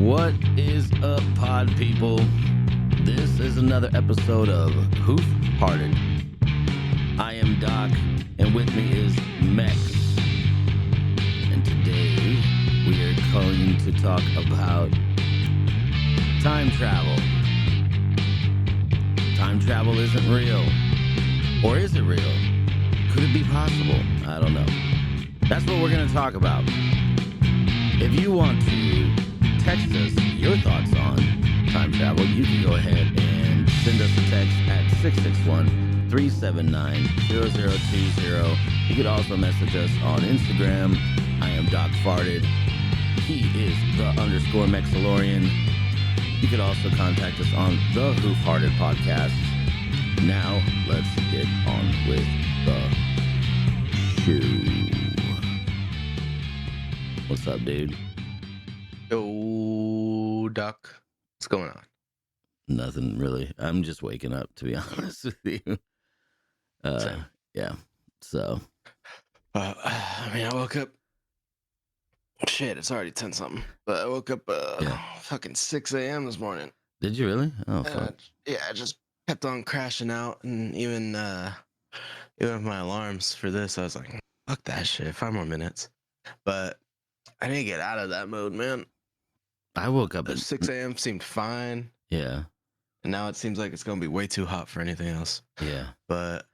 What is up, pod people? This is another episode of Hoof Hearted. I am Doc, and with me is Mex. And today we are going to talk about time travel. Time travel isn't real. Or is it real? Could it be possible? I don't know. That's what we're going to talk about. If you want to text us your thoughts on time travel, you can go ahead and send us a text at 661-379-0020. You could also message us on Instagram. I am Doc Farted. He is the _Mexalorian. You could also contact us on the Hoof Hearted podcast. Now, let's get on with the show. What's up, dude? Yo, Doc. What's going on? Nothing really. I'm just waking up, to be honest with you. Same. Yeah. So, I woke up. Shit, it's already 10 something. But I woke up fucking 6 a.m. this morning. did you really? Oh, And fuck. I just kept on crashing out, and even with my alarms for this, I was like, fuck that shit, 5 more minutes. But I didn't get out of that mode, man. I woke up At at 6 a.m. seemed fine, Yeah. and now it seems like it's gonna be way too hot for anything else. Yeah. But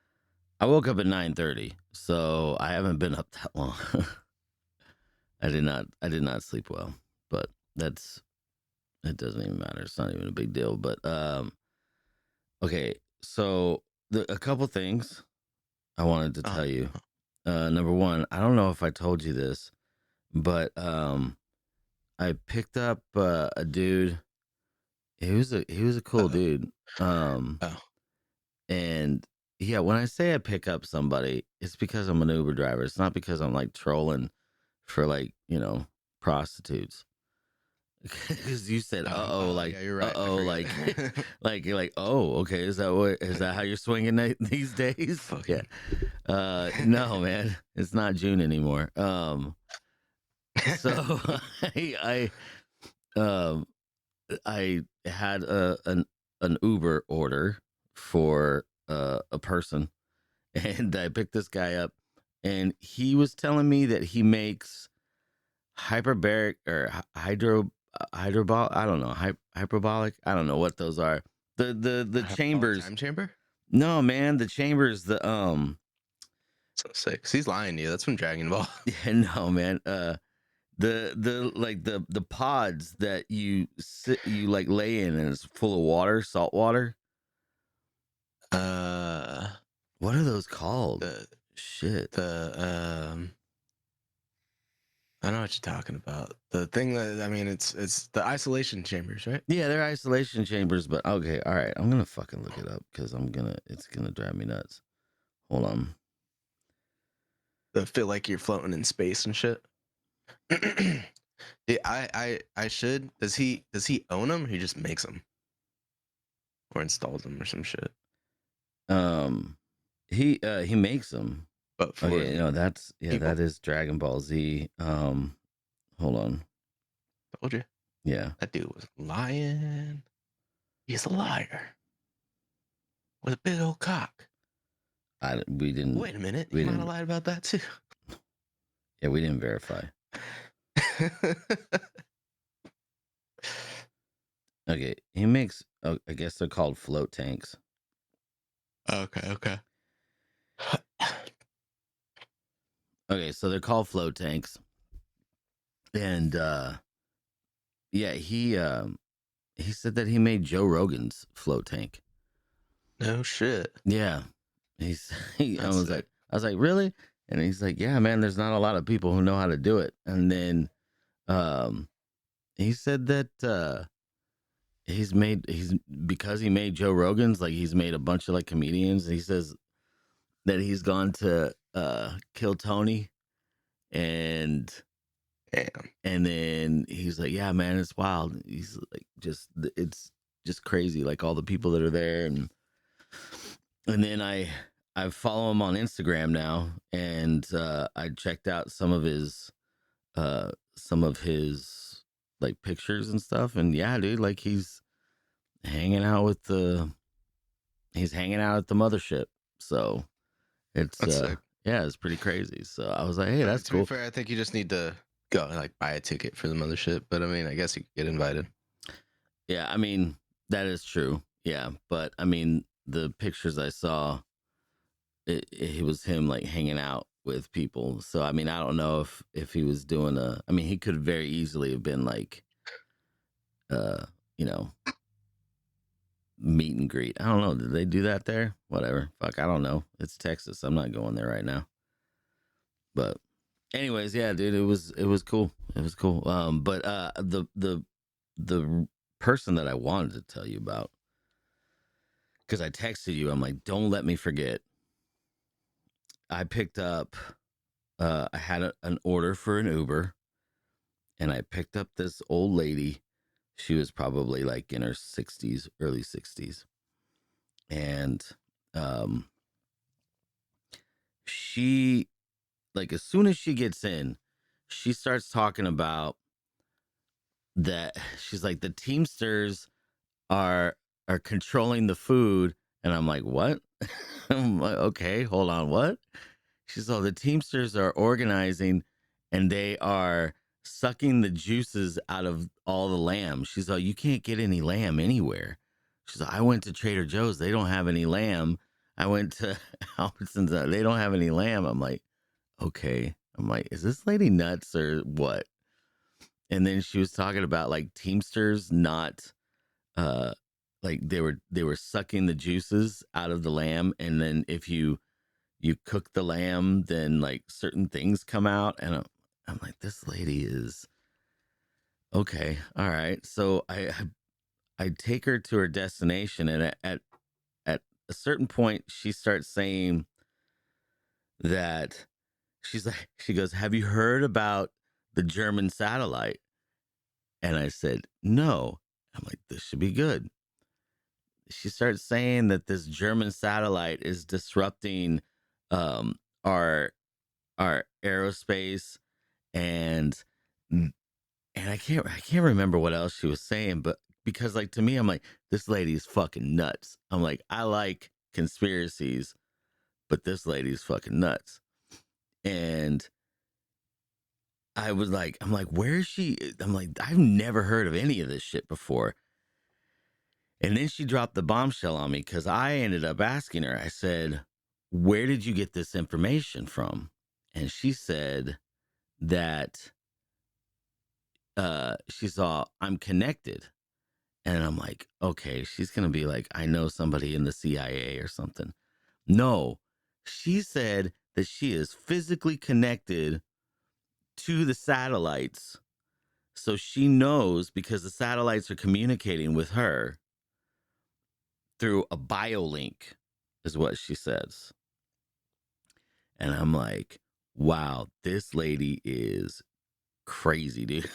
I woke up at 9:30, so I haven't been up that long. I did not sleep well, but it doesn't even matter. It's not even a big deal. But okay, so a couple things I wanted to tell you. Number one, I don't know if I told you this, but I picked up a dude. He was a cool dude. And yeah, when I say I pick up somebody, it's because I'm an Uber driver. It's not because I'm like trolling for like, prostitutes. Because you said, like, yeah, you're right. like, like you're like, okay, is that how you're swinging these days? Fucking. Yeah. No, man, it's not June anymore. So I had an Uber order for a person, and I picked this guy up, and he was telling me that he makes hyperbaric or hydrobolic. I don't know, hyperbolic. I don't know what those are. The chambers. Time chamber? No, man, the chambers. The So sick. He's lying to you. That's from Dragon Ball. Yeah, no, man. The like the pods that you like lay in, and it's full of water, salt water. What are those called? Shit. I know what you're talking about. The thing that it's the isolation chambers, right? Yeah, they're isolation chambers, but okay, all right. I'm gonna fucking look it up because it's gonna drive me nuts. Hold on. That feel like you're floating in space and shit. Yeah, I should. Does he own them? He just makes them or installs them or some shit. He makes them. But for that people. is Dragon Ball Z. Hold on. Told you. Yeah, That dude was lying. He's a liar with a big old cock. we didn't. Wait a minute. We You might didn't. have lied about that too. Yeah, we didn't verify. Okay, he makes. I guess they're called float tanks. Okay. Okay, so they're called float tanks, and yeah, he said that he made Joe Rogan's float tank. No shit. Yeah, I was sick. like, really? And he's like, yeah, man. There's not a lot of people who know how to do it. And then, he said that because he made Joe Rogan's, like he's made a bunch of like comedians. And he says that he's gone to Kill Tony, and Damn. and then he's like, yeah, man, it's wild. He's like, it's just crazy, like all the people that are there, and then I follow him on Instagram now, and I checked out some of his like pictures and stuff, and yeah, dude, like hanging out with the he's hanging out at the mothership. So it's That's sick. yeah, it's pretty crazy. So I was like, hey, that's To be cool. fair, I think you just need to go like buy a ticket for the mothership. But I mean, I guess you could get invited. Yeah, I mean, that is true. Yeah, but I mean, the pictures I saw, it was him like hanging out with people. So I mean, I don't know if he was doing a. I mean, he could very easily have been like, uh, you know, meet and greet. I don't know. Did they do that there? Whatever. Fuck, I don't know. It's Texas. I'm not going there right now. But anyways, yeah, dude, it was cool. It was cool. But the person that I wanted to tell you about, because I texted you, I'm like, don't let me forget. I picked up. I had an order for an Uber, and I picked up this old lady. She was probably like in her 60s, early 60s, and um, she like as soon as she gets in, she starts talking about that. She's like, the Teamsters are controlling the food, and I'm like, what? I'm like, okay, hold on, what? She's all, the Teamsters are organizing, and they are sucking the juices out of all the lamb. She's all, you can't get any lamb anywhere. She's like, I went to Trader Joe's, they don't have any lamb. I went to Albertsons, they don't have any lamb. I'm like, okay. I'm like, is this lady nuts or what? And then she was talking about like Teamsters not uh like they were sucking the juices out of the lamb, and then if you cook the lamb, then like certain things come out, and I'm like, this lady is okay. All right. So I take her to her destination, and at a certain point she starts saying that she's like, she goes, have you heard about the German satellite? And I said, no. I'm like, this should be good. She starts saying that this German satellite is disrupting um, our aerospace, and I can't remember what else she was saying, but because like to me, I'm like, this lady is fucking nuts. I'm like, I like conspiracies, but this lady is fucking nuts. And I was like, I'm like, where is she? I'm like, I've never heard of any of this shit before. And then she dropped the bombshell on me because I ended up asking her, I said, where did you get this information from? And she said that she saw, I'm connected. And I'm like, okay, she's going to be like, I know somebody in the CIA or something. No, she said that she is physically connected to the satellites. So she knows because the satellites are communicating with her through a biolink, is what she says. And I'm like, wow, this lady is crazy, dude.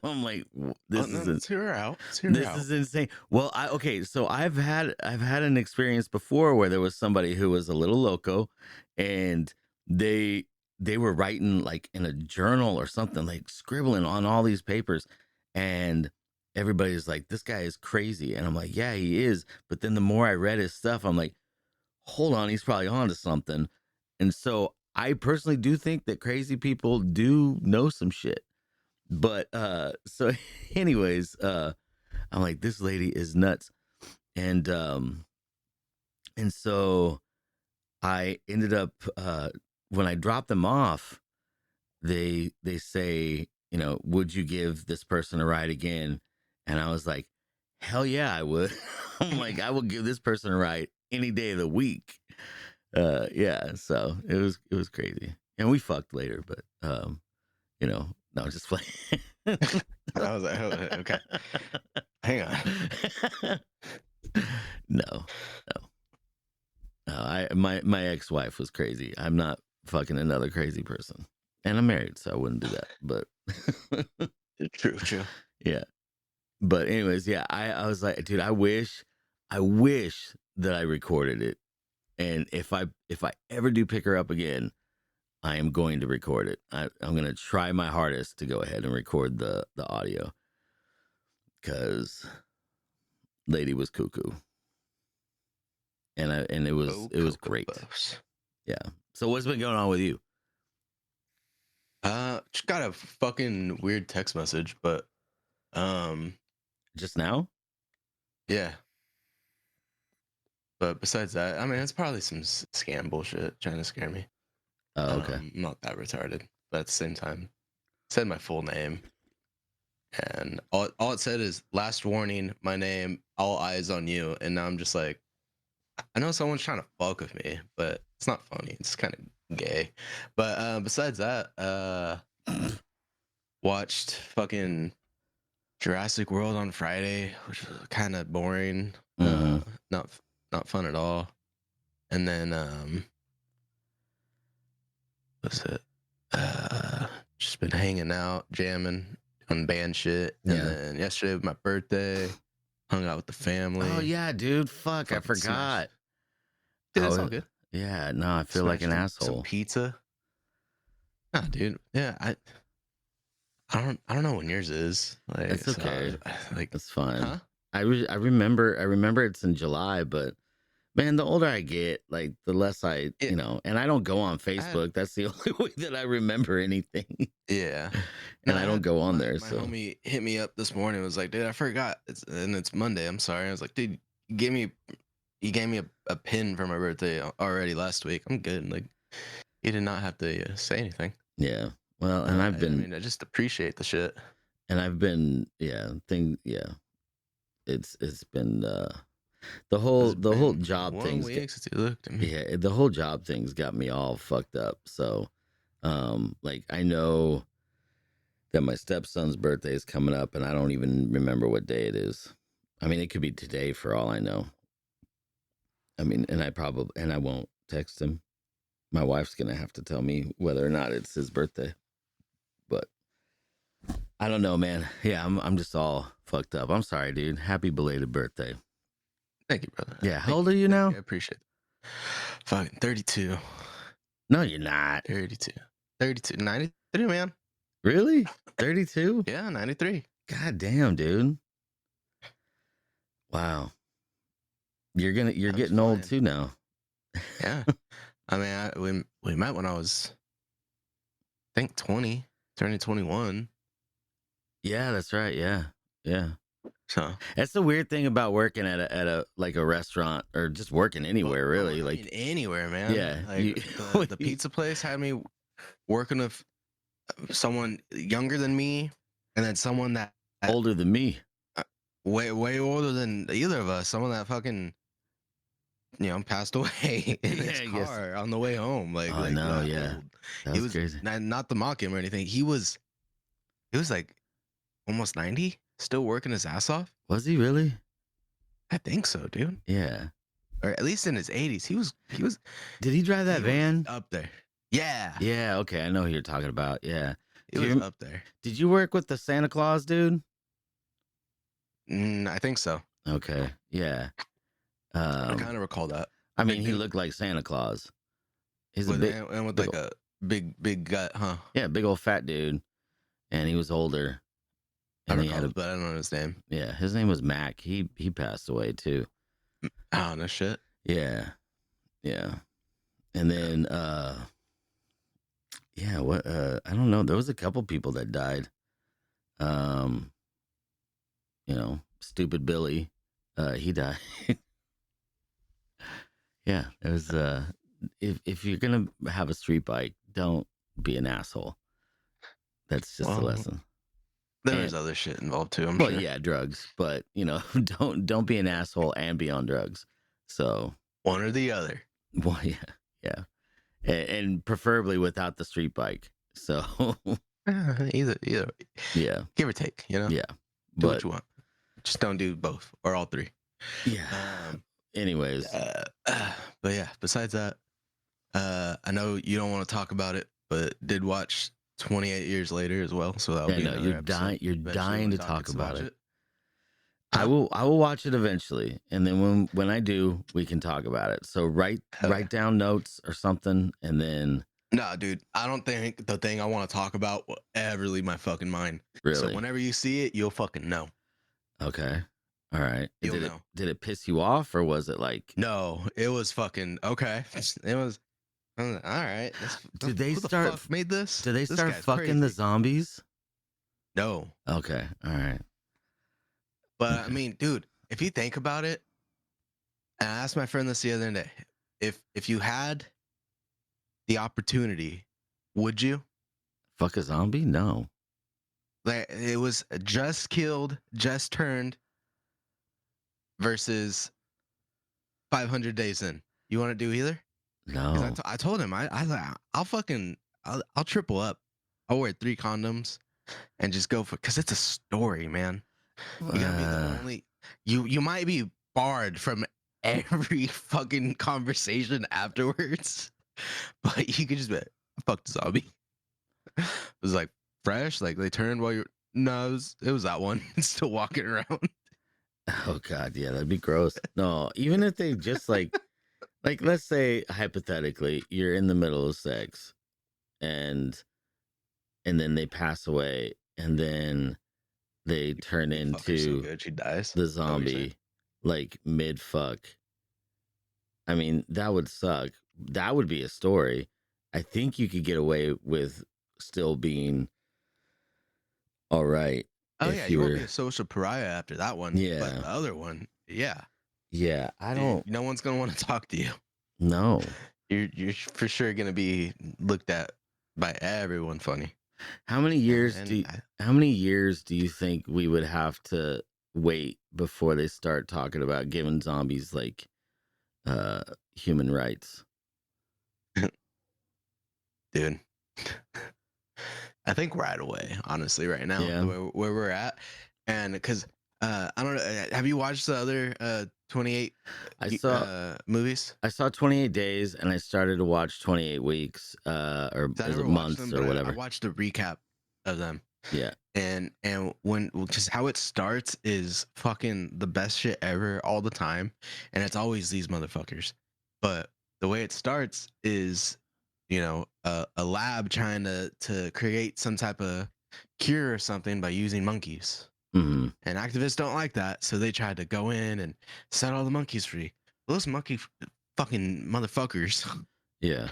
I'm like, Oh this no, is let's hear her out. Let's hear her this out. is insane. Well, okay, so I've had an experience before where there was somebody who was a little loco, and they they were writing like in a journal or something, like scribbling on all these papers, and everybody's like, this guy is crazy, and I'm like, yeah, he is. But then the more I read his stuff, I'm like, hold on, he's probably onto something. And so I personally do think that crazy people do know some shit. But so anyways, I'm like, this lady is nuts. And and so I ended up when I dropped them off, they say, would you give this person a ride again? And I was like, hell yeah, I would. I'm like, I would give this person a ride any day of the week. Yeah, so it was crazy. And we fucked later, but no, just playing. I was like, oh, okay, hang on. No, no. My ex-wife was crazy. I'm not fucking another crazy person. And I'm married, so I wouldn't do that. But True, true. yeah. But anyways, yeah, I was like, dude, I wish that I recorded it. And if I ever do pick her up again, I am going to record it. I'm going to try my hardest to go ahead and record the audio. because lady was cuckoo, and it was Oh, Cocoa great. Puffs. Yeah. So what's been going on with you? Just got a fucking weird text message, but Just now? yeah. But besides that, I mean, it's probably some scam bullshit trying to scare me. Oh, okay. I'm not that retarded, but at the same time, it said my full name, and all it said is "last warning, my name, all eyes on you," and now I'm just like, I know someone's trying to fuck with me, but it's not funny. It's kind of gay. But besides that, watched fucking Jurassic World on Friday, which was kind of boring. Mm-hmm. Not not fun at all. And then what's it? Just been hanging out, jamming on band shit. And Yeah. then yesterday was my birthday, hung out with the family. Oh yeah, dude. Fuck, I Fucking smashed. forgot. Dude, it's Oh, all good. yeah. No, I feel like an Smashed some asshole. pizza. Nah, dude. Yeah, I don't know when yours is. Like, It's so okay. like, It's fine. huh? I remember it's in July, but man, the older I get, like the less I, Yeah. and I don't go on I had, Facebook. That's the only way that I remember anything. yeah. And No, I I don't had go on my there. my So homie hit me up this morning. Was like, dude, I forgot. It's Monday. I'm sorry. I was like, dude, you gave me a pin for my birthday already last week. I'm good. Like, you did not have to say anything. yeah. Well, and I mean, I just appreciate the shit. It's been the whole job 1 thing's week since you looked at me. yeah, the whole job thing's got me all fucked up. So like I know that my stepson's birthday is coming up and I don't even remember what day it is. I mean, it could be today for all I know. I mean, and I won't text him. My wife's gonna have to tell me whether or not it's his birthday. But I don't know, man. Yeah, I'm just all fucked up. I'm sorry, dude. Happy belated birthday. Thank you, brother. Yeah, how old are you now? I appreciate it. Fucking 32. No, you're not. 32. 32. 93, man. Really? 32? Yeah, 93. God damn, dude. Wow. You're getting old too now. Yeah. I mean, we met when I was, I think, 20, turning 21. Yeah, that's right. Yeah. Yeah. So That's the weird thing about working at a like a restaurant or just working anywhere, really. I like mean, anywhere, man. Yeah, Like the pizza place had me working with someone younger than me, and then someone that older than me. way older than either of us. Someone that fucking passed away in Yeah, his I guess. car on the way home. Like, Oh, no, that yeah. old. That He was was crazy. not to mock him or anything. He was like almost 90, still working his ass off. Was he really? I think so, dude. Yeah. Or at least in his 80s. He was Did he drive that he was van? up there. Yeah. Yeah, okay. I know who you're talking about. Yeah. He Do was you up there. Did you work with the Santa Claus dude? I think so. Okay. Yeah. I kind of recall that. I mean, Big he dude. looked like Santa Claus. He's a With, big, and with big like a big gut, huh? yeah, big old fat dude, and he was older. I And he recall, had but I don't know his name. yeah, his name was Mac. He passed away too. Oh, no shit. Yeah, yeah. And then yeah, what I don't know. There was a couple people that died. Stupid Billy, he died. Yeah, it was. If you're gonna have a street bike, don't be an asshole. That's just a Well, lesson. There's other shit involved too. I'm Well, sure. yeah, drugs, but don't be an asshole and be on drugs. So One or the other. well, yeah, and preferably without the street bike. So Either, yeah, give or take. yeah, Do but what you want. Just don't do both or all three. yeah. Anyways, But yeah, besides that, I know you don't want to talk about it, but did watch 28 Years Later as well. So that'll yeah, be no, another you're episode dying. You're eventually dying when to Doc talk gets to about watch it. I will watch it eventually, and then when I do, we can talk about it. So write down notes or something, and then Nah, dude, I don't think the thing I want to talk about will ever leave my fucking mind. really, So whenever you see it, you'll fucking know. Okay. All right. And You'll know. did it piss you off, or was it like, No, it was fucking okay. It was all right. did they Who the start fuck made this? did they This start guy's fucking the crazy. zombies? No, Okay. All right. but I Okay. mean, dude, if you think about it, and I asked my friend this the other day, if you had the opportunity, would you? Fuck a zombie? No. Like it was just killed, just turned versus 500 days in. You want to do either? Because No. I told him I'll fucking I'll triple up. I'll wear 3 condoms and just go for because it's a story, man. You're gonna be the Uh, only you might be barred from every fucking conversation afterwards, but you could just be like, I fucked a zombie. It was like fresh, like they turned while you're no, it was that one still walking around. oh god, yeah, that'd be gross. No, even if they just like let's say hypothetically you're in the middle of sex and then they pass away and then they turn You fuck her so into good she dies. the Is that what you're saying? zombie like mid fuck. I mean, that would suck. That would be a story. I think you could get away with still being all right Oh yeah, if you you won't were. be a social pariah after that one, but Yeah. the other one, yeah, Yeah, I don't no one's gonna want to talk to you. know. You're for sure gonna be looked at by everyone funny. How many years do And you, how many years do you think we would have to wait before they start talking about giving zombies like uh human rights? dude, I think right away, honestly, right now, Yeah. the way where we're at, and because I don't know, have you watched the other 28 I saw movies? I saw 28 days and I started to watch 28 weeks or 'Cause I is it never watched months them, or but I whatever. watched a recap of them. Yeah. And when because how it starts is fucking the best shit ever all the time, and it's always these motherfuckers. But the way it starts is, a lab trying to create some type of cure or something by using monkeys, Mhm. and activists don't like that, so they tried to go in and set all the monkeys free. Those fucking motherfuckers. Yeah.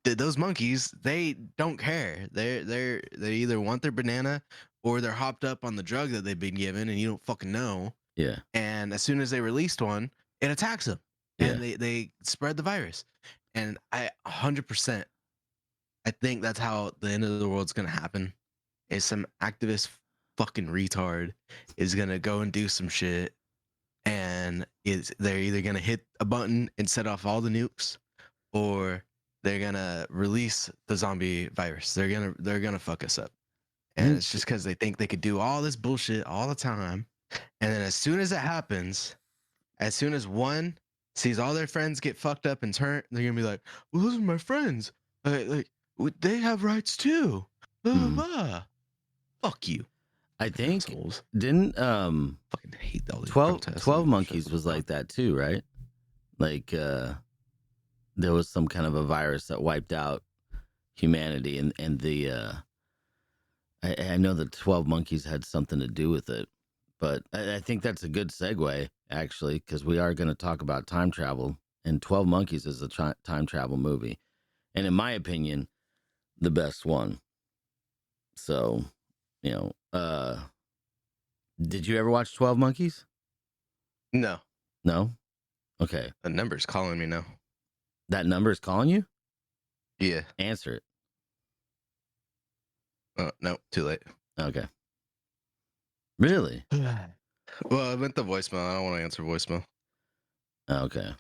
Those monkeys, they don't care. They either want their banana or they're hopped up on the drug that they've been given, and you don't fucking know. Yeah. And as soon as they released one, it attacks them, Yeah. and they spread the virus. And 100%, I think that's how the end of the world's gonna happen. Is some activist fucking retard is gonna go and do some shit, and they're either gonna hit a button and set off all the nukes, or they're gonna release the zombie virus. They're gonna fuck us up. And it's just because they think they could do all this bullshit all the time. And then as soon as it happens, as soon as one sees all their friends get fucked up and turned, they're gonna be like, "Well, those are my friends. They have rights too." Blah, blah, Mhm. blah. Fuck you, I think assholes. didn't Fucking hate all these 12, protests. 12 and shit monkeys was going on. like that too, right? Like there was some kind of a virus that wiped out humanity and the I know the 12 monkeys had something to do with it, but I think that's a good segue actually because we are going to talk about time travel, and 12 monkeys is a time travel movie, and in my opinion the best one. So you know did you ever watch 12 monkeys? No, No. Okay. the number's calling me now. That number is calling you. Yeah. Answer it. Oh no, too late. Okay. Really? Well, I meant the voicemail. I don't want to answer voicemail. Okay.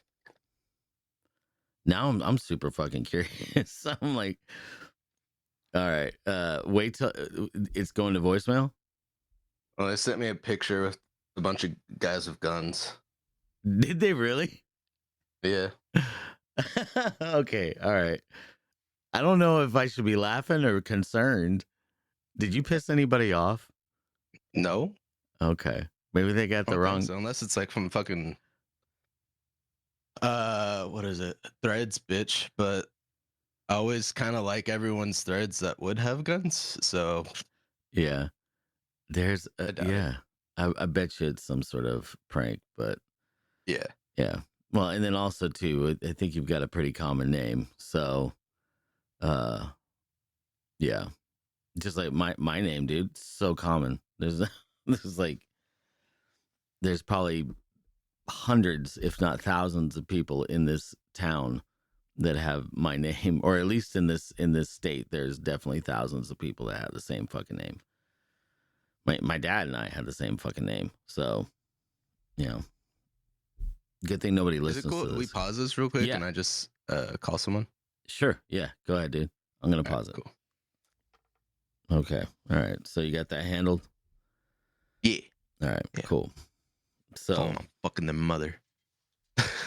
Now I'm super fucking curious. I'm like, all right. Wait till it's going to voicemail. Well, they sent me a picture with a bunch of guys with guns. Did they really? Yeah. Okay. All right. I don't know if I should be laughing or concerned. Did you piss anybody off? No, Okay. Maybe they got I the don't think wrong. so. Unless it's like from fucking what is it? Threads, bitch. But I always kind of like everyone's threads that would have guns. So Yeah. There's I doubt it. yeah. I bet you it's some sort of prank, but Yeah. yeah. Well, and then also too, I think you've got a pretty common name, so uh, yeah. Just like my name, dude, it's so common. There's like there's probably hundreds, if not thousands, of people in this town that have my name, or at least in this state, there's definitely thousands of people that have the same fucking name. My dad and I had the same fucking name, so you know, good thing nobody Is it listens cool to if we this. pause this real quick Yeah, and I just call someone? sure. Yeah, go ahead, dude. I'm gonna All right, pause it. cool. Okay. All right. So you got that handled. Yeah. All right. Yeah. Cool. So Calling I'm fucking their mother.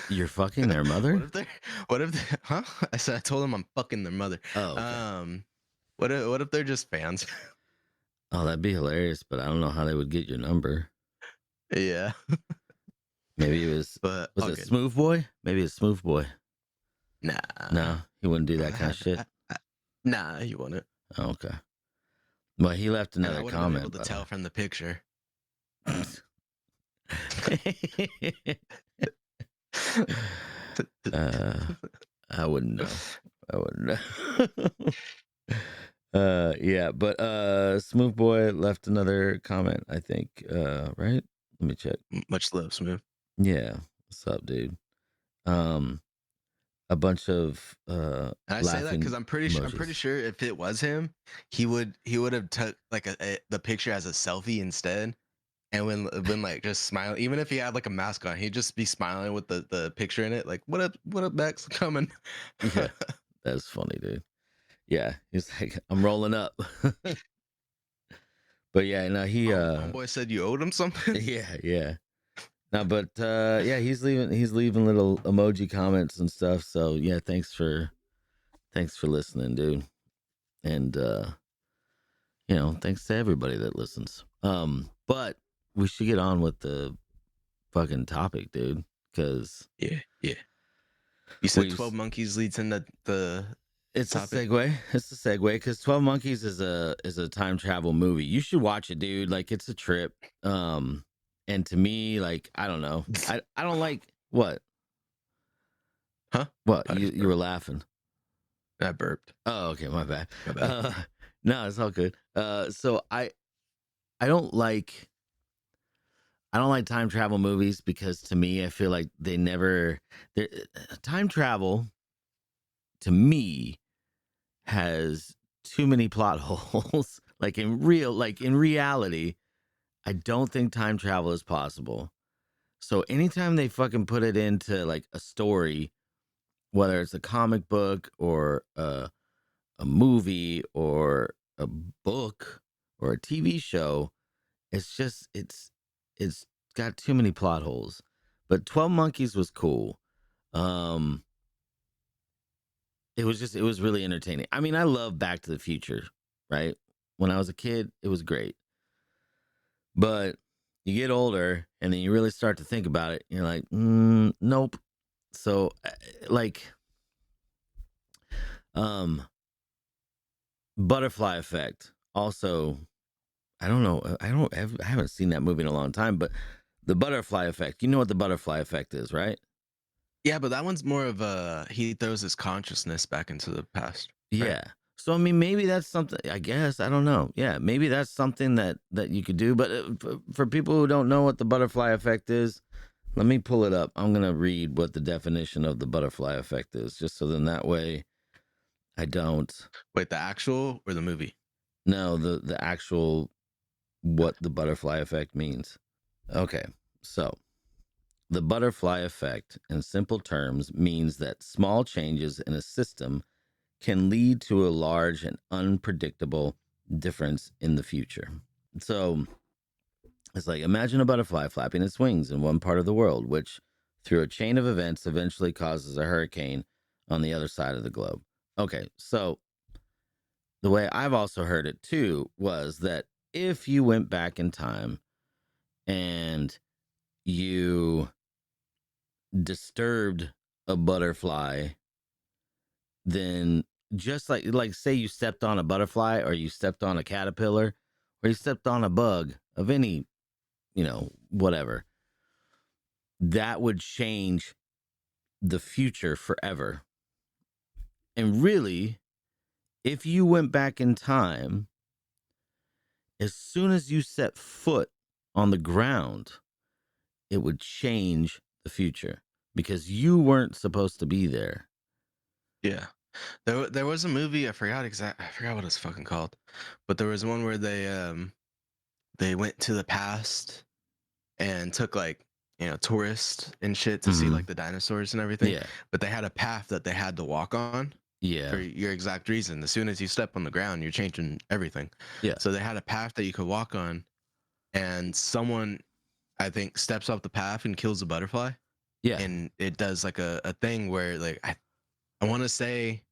you're fucking their What mother? if they're what if they, huh? I said I told them I'm fucking their mother. Oh, okay. What if they're just fans? Oh, that'd be hilarious, but I don't know how they would get your number. Yeah. Maybe it But was all it good. Smooth Boy? Maybe it's Smooth Boy. Nah. No, he wouldn't do that kind of shit. Nah, you wouldn't. Oh, okay. Well, he left And I another would have been comment. able to tell from the picture. I wouldn't know. I wouldn't know. Yeah, but Smooth Boy left another comment, I think. Right? Let me check. Much love, Smooth. Yeah. What's up, dude? A bunch of And I say that laughing because I'm pretty emojis. sure if it was him, he would have took like the picture as a selfie instead. And when like just smiling, even if he had like a mask on, he'd just be smiling with the picture in it, like what up, Max, coming. Yeah, that's funny, dude. Yeah, he's like, I'm rolling up. But yeah, no, he Homeboy said you owed him something. yeah. No, but yeah, he's leaving little emoji comments and stuff. So yeah, thanks for listening, dude. And you know, thanks to everybody that listens. But we should get on with the fucking topic, dude, because Yeah. You said 12 Monkeys leads into the it's topic. a segue. It's a segue because 12 Monkeys is a time travel movie. You should watch it, dude. Like it's a trip. And to me, like I don't know, I don't like what. Huh? What you were laughing? I burped. Oh, okay, my bad. My bad. No, it's all good. So I don't like time travel movies because to me, I feel like they never. Time travel to me has too many plot holes. Like in reality, I don't think time travel is possible. So anytime they fucking put it into like a story, whether it's a comic book or a movie or a book or a TV show, it's just it's got too many plot holes. But 12 Monkeys was cool. It was really entertaining. I mean, I love Back to the Future, right? When I was a kid, it was great. But you get older and then you really start to think about it. You're like, nope. So like Butterfly Effect. Also, I don't know. I haven't seen that movie in a long time, but the Butterfly Effect. You know what the Butterfly Effect is, right? Yeah, but that one's more of he throws his consciousness back into the past. Right? Yeah. So I mean, maybe that's something. I guess I don't know. Yeah, maybe that's something that you could do. But for people who don't know what the Butterfly Effect is, let me pull it up. I'm gonna read what the definition of the Butterfly Effect is, just so then that way I don't. Wait, the actual or the movie? No, the actual what the Butterfly Effect means. Okay, so the butterfly effect, in simple terms, means that small changes in a system can lead to a large and unpredictable difference in the future. So it's like imagine a butterfly flapping its wings in one part of the world, which through a chain of events eventually causes a hurricane on the other side of the globe. Okay, so the way I've also heard it too was that if you went back in time and you disturbed a butterfly, then just like say you stepped on a butterfly or you stepped on a caterpillar or you stepped on a bug of any whatever, that would change the future forever. And really, if you went back in time, as soon as you set foot on the ground, it would change the future because you weren't supposed to be there. Yeah. There was a movie, I forgot what it's fucking called. But there was one where they went to the past and took like, tourists and shit to see Mhm. like the dinosaurs and everything. Yeah. But they had a path that they had to walk on for Yeah. your exact reason. As soon as you step on the ground, you're changing everything. Yeah. So they had a path that you could walk on, and someone, I think, steps off the path and kills a butterfly. Yeah. And it does like a thing where like I want to say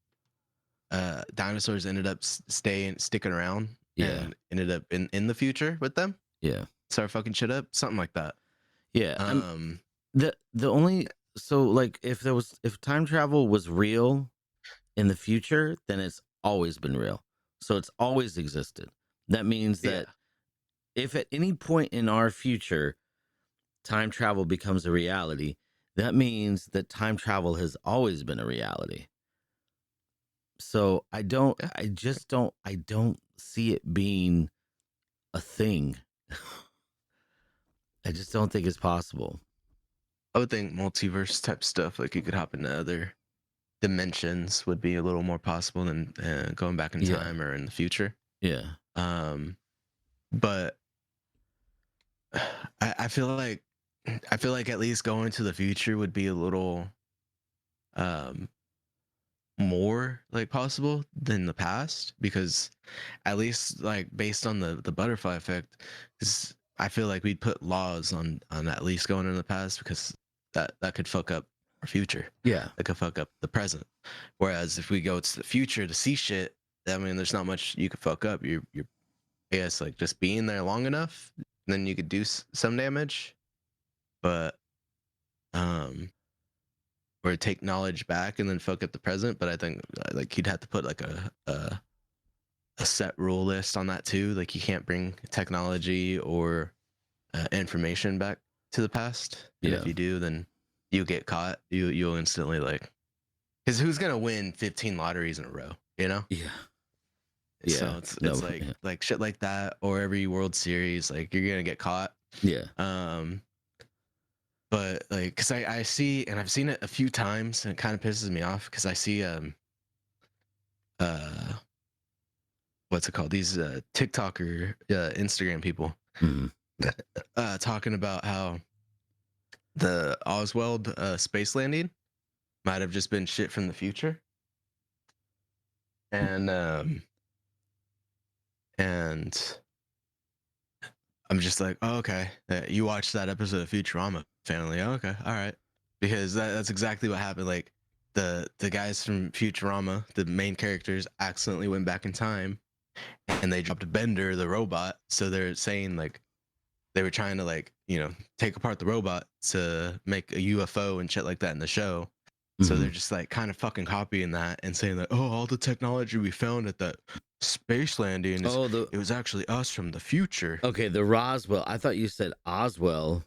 dinosaurs ended up sticking around Yeah. and ended up in the future with them. Yeah. Start fucking shit up, something like that. Yeah. Um, The only so like if time travel was real in the future, then it's always been real. So it's always existed. That means yeah, that if at any point in our future time travel becomes a reality, that means that time travel has always been a reality. So I don't yeah. I don't see it being a thing. I just don't think it's possible. I would think multiverse type stuff, like you could hop into other dimensions, would be a little more possible than going back in Yeah. time or in the future. Yeah. But I feel like at least going to the future would be a little more like possible than the past, because at least like based on the butterfly effect, is I feel like we'd put laws on at least going in the past, because that could fuck up our future. Yeah. That could fuck up the present. Whereas if we go to the future to see shit, I mean, there's not much you could fuck up. You're I guess like just being there long enough, then you could do some damage. But or take knowledge back and then fuck up the present. But I think like you'd have to put like a set rule list on that too. Like you can't bring technology or information back to the past. And Yeah. if you do, then you get caught. You'll instantly like, because who's gonna win 15 lotteries in a row? You know? Yeah. So Yeah. it's No, like yeah. like shit like that, or every World Series, like you're gonna get caught. Yeah. But like, because I see, and I've seen it a few times, and it kind of pisses me off, because I see what's it called, these TikToker Instagram people Mhm. talking about how the Oswald space landing might have just been shit from the future, and I'm just like, oh, okay, you watched that episode of Futurama, family? Oh, okay, all right, because that's exactly what happened. Like the guys from Futurama, the main characters, accidentally went back in time, and they dropped Bender, the robot. So they're saying like they were trying to like take apart the robot to make a UFO and shit like that in the show. So they're Mhm. just like kind of fucking copying that and saying that, oh, all the technology we found at that space landing is Oh, it was actually us from the future. okay, the Roswell. I thought you said Oswell.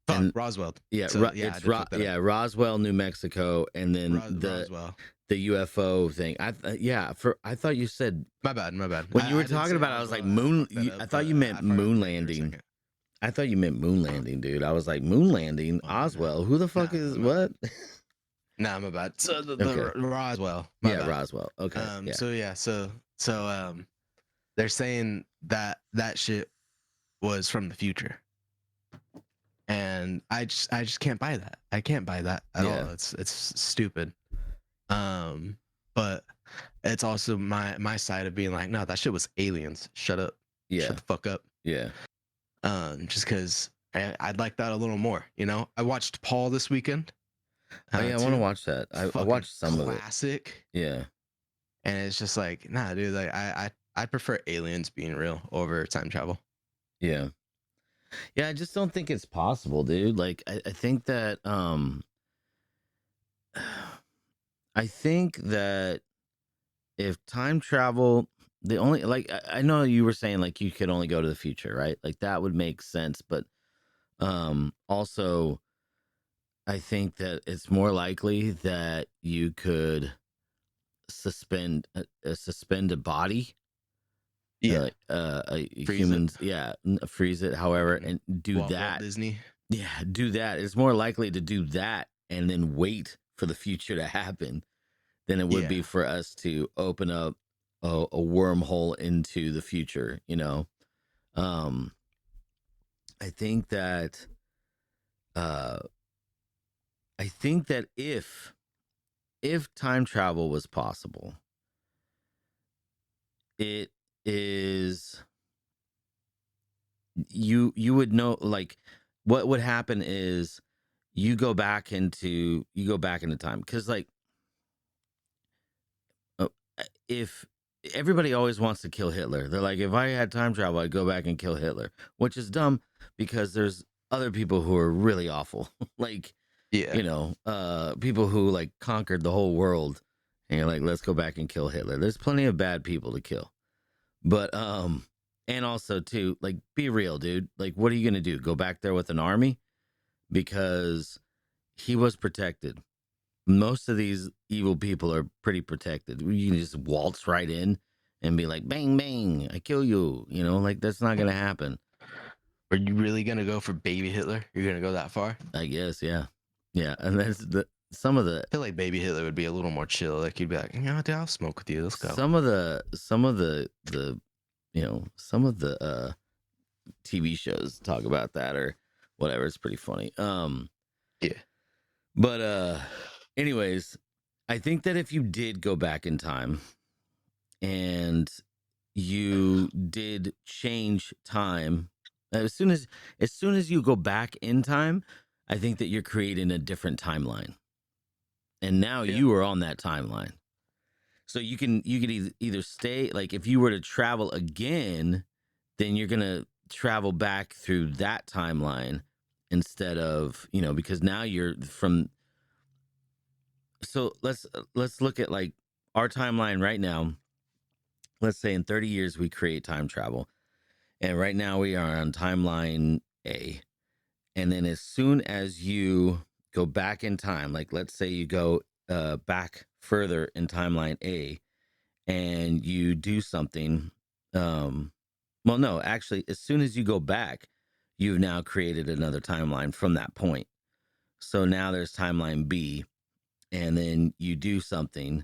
Fuck, And Roswell. yeah, So yeah, I it's did fuck that up. Roswell, New Mexico, and then Roswell. the UFO thing. I thought you said My bad. when you were I did talking say about it, I was like Oswell. moon. I fucked that up, I thought but you meant I forgot moon the name for a landing. second. I thought you meant moon landing, dude. I was like moon landing, Oh, Oswell. no. Who the fuck Nah, is my what? Nah, my bad. So the Okay. Roswell. My Yeah, bad. Roswell. Okay. Yeah. So yeah. So they're saying that shit was from the future, and I just can't buy that. I can't buy that at Yeah. all. It's stupid. But it's also my side of being like, no, that shit was aliens. Shut up. Yeah. Shut the fuck up. Yeah. Just because I'd like that a little more. I watched Paul this weekend. Oh yeah, I want to too. watch that. I Fucking watched some of it. classic. Yeah. And it's just like, nah, dude. Like I prefer aliens being real over time travel. Yeah. Yeah, I just don't think it's possible, dude. Like I think that I think that if time travel the only like I know you were saying like you could only go to the future, right? Like that would make sense, but also I think that it's more likely that you could suspend a body, Yeah, like a freeze it. humans, yeah, freeze it, however, Fucking and do Walt that. Disney. Yeah, do that. It's more likely to do that and then wait for the future to happen than it would Yeah, be for us to open up a wormhole into the future. Um, I think that uh, I think that if time travel was possible, it is you would know like what would happen is you go back into time because like if everybody always wants to kill Hitler. They're like, if I had time travel, I'd go back and kill Hitler, which is dumb because there's other people who are really awful. Like, yeah, people who like conquered the whole world and you're like, let's go back and kill Hitler. There's plenty of bad people to kill. But and also too, like be real, dude. Like what are you gonna do? Go back there with an army? Because he was protected. Most of these evil people are pretty protected. You can just waltz right in and be like, bang, bang, I kill you. Like that's not gonna happen. are you really gonna go for baby Hitler? You're gonna go that far? I guess, yeah. Yeah. And that's some of the I feel like baby Hitler would be a little more chill. Like you'd be like, dude, I'll smoke with you. Let's go. some of the TV shows talk about that or whatever. It's pretty funny. Yeah, But anyways, I think that if you did go back in time and you did change time, as soon as you go back in time, I think that you're creating a different timeline. And now yeah, you are on that timeline. So you could either stay like if you were to travel again, then you're going to travel back through that timeline instead of, because now you're from. So let's look at like our timeline right now. Let's say in 30 years we create time travel. And right now we are on timeline A. And then as soon as you go back in time, like let's say you go back further in timeline A and you do something, well, no, actually, as soon as you go back, you've now created another timeline from that point. So now there's timeline B, and then you do something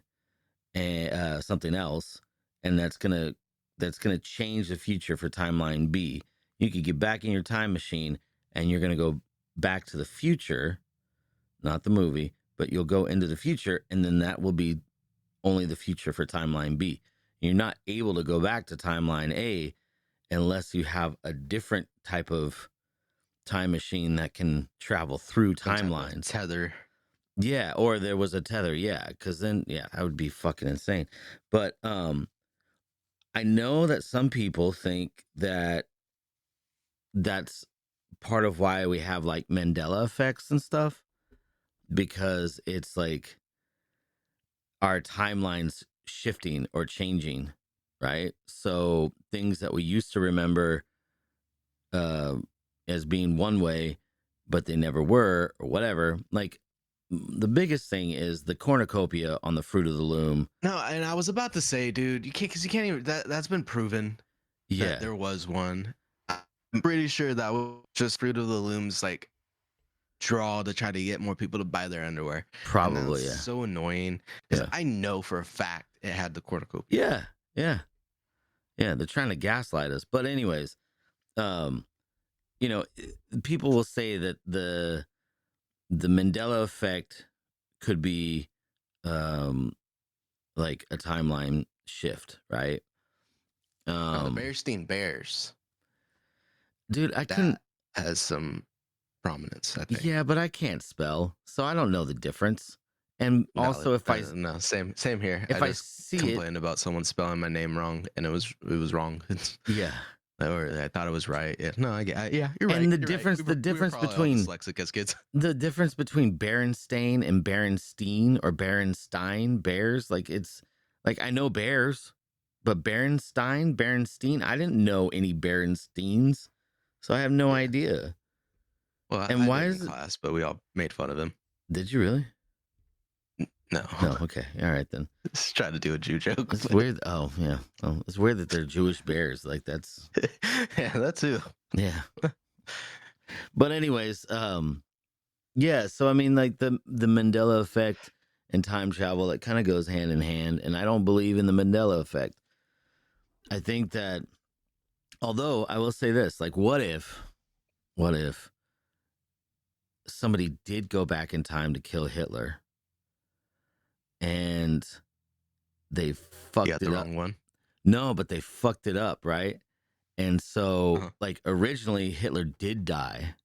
and something else, and that's gonna change the future for timeline B. You could get back in your time machine, and you're gonna go back to the future, not the movie, but you'll go into the future, and then that will be only the future for timeline B. You're not able to go back to timeline A unless you have a different type of time machine that can travel through some type of timelines. tether. Yeah, or there was a tether, yeah, because then yeah, that would be fucking insane. But I know that some people think that that's part of why we have like Mandela effects and stuff because it's like our timelines shifting or changing, right? So things that we used to remember uh, as being one way, but they never were, or whatever. Like the biggest thing is the cornucopia on the Fruit of the Loom. No, and I was about to say, dude, you can't because you can't even. That's been proven that Yeah, there was one. I'm pretty sure that was just Fruit of the Loom's like draw to try to get more people to buy their underwear, and that's probably. Yeah, so annoying because yeah, I know for a fact it had the cornucopia. yeah, yeah, yeah. They're trying to gaslight us, but anyways, um, people will say that the Mandela effect could be um like a timeline shift, right? Now the Um Bearstein Bears dude, I couldn't. that has some prominence, I think. Yeah, but I can't spell, so I don't know the difference. And Valid. also No, same here. I if I just see it, complained about someone spelling my name wrong, and it was wrong. yeah. Or I thought it was right. Yeah, no, yeah, you're right. And the You're right. difference We were probably all between dyslexic as kids. Berenstain and Berenstein or Berenstein bears, like it's like I know bears, But Berenstein, I didn't know any Berensteins, so I have no Yeah. idea. Well, I And why did in is it? class, but we all made fun of him. Did you really? No, No. Okay. All right then. just trying to do a Jew joke. It's But weird. Oh yeah. Oh, it's weird that they're Jewish bears. Like that's yeah, that too. yeah. But anyways, yeah. So I mean, like the Mandela effect and time travel, it kind of goes hand in hand. And I don't believe in the Mandela effect. I think that, although I will say this, like, what if somebody did go back in time to kill Hitler and they You fucked got it the up? wrong one. No, but they fucked it up, right? And so, Uh-huh. like, originally Hitler did die,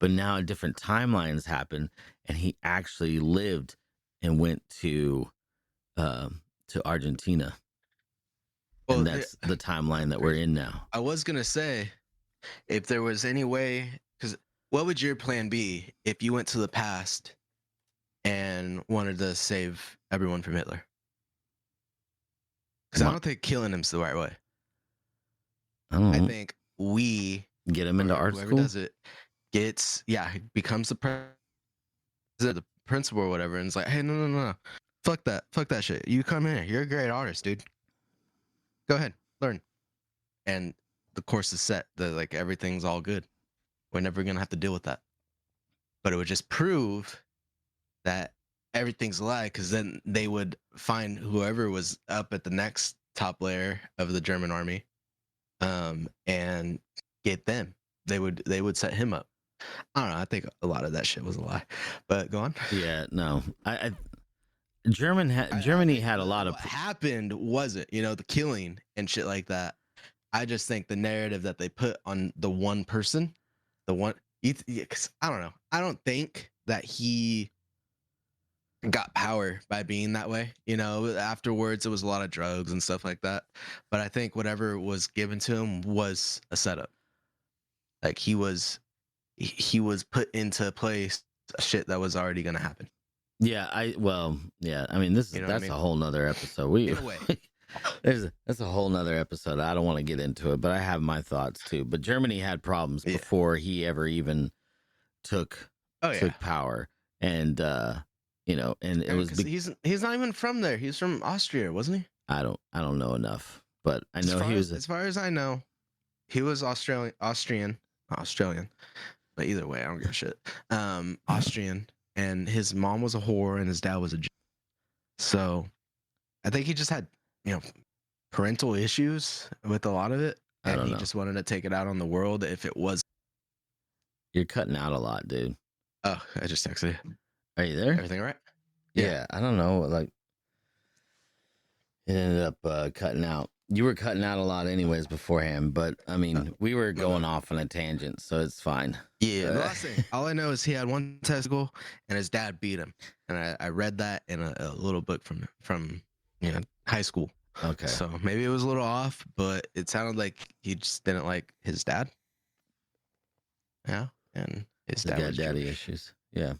but now different timelines happen, and he actually lived and went to Argentina, Well, and that's the timeline that we're in now. I was gonna say, if there was any way, because what would your plan be if you went to the past and wanted to save everyone from Hitler? Because I My- don't think killing him's the right way. I don't I know. think we, Get him into or art whoever school. does it, becomes the president, the principal or whatever, and it's like, hey, no, fuck that shit. You come here. You're a great artist, dude. Go ahead, learn. And the course is set. Like everything's all good. We're never gonna have to deal with that. But it would just prove that everything's a lie, because then they would find whoever was up at the next top layer of the German army, and get them. They would set him up. I don't know. I think a lot of that shit was a lie. But go on. Yeah, no, Germany think had a lot of what happened wasn't, the killing and shit like that. I just think the narrative that they put on the one person, the one, because I don't know. I don't think that he got power by being that way. Afterwards, it was a lot of drugs and stuff like that. But I think whatever was given to him was a setup. Like he was put into place shit that was already gonna happen. Yeah, I mean this is You know what I that's mean? a whole nother episode. We In a way. that's a whole nother episode. I don't want to get into it, but I have my thoughts too. But Germany had problems Yeah. before he ever even took Oh yeah. took power, and and it was He's not even from there. He's from Austria, wasn't he? I don't know enough, but I know he was As far as I know, he was Austrian. But either way, I don't give a shit. Austrian, and his mom was a whore, and his dad was a Jew. So, I think he just had, parental issues with a lot of it, I and don't he know. just wanted to take it out on the world. If it was, You're cutting out a lot, dude. oh, I just texted you. Are you there? Everything all right? Yeah, I don't know. Like it ended up cutting out. You were cutting out a lot, anyways, beforehand. But I mean, we were going off on a tangent, so it's fine. Yeah, the last thing. All I know is he had one testicle, and his dad beat him. And I read that in a little book from high school. Okay. So maybe it was a little off, but it sounded like he just didn't like his dad. Yeah, and his They dad got was daddy Jewish. issues. Yeah.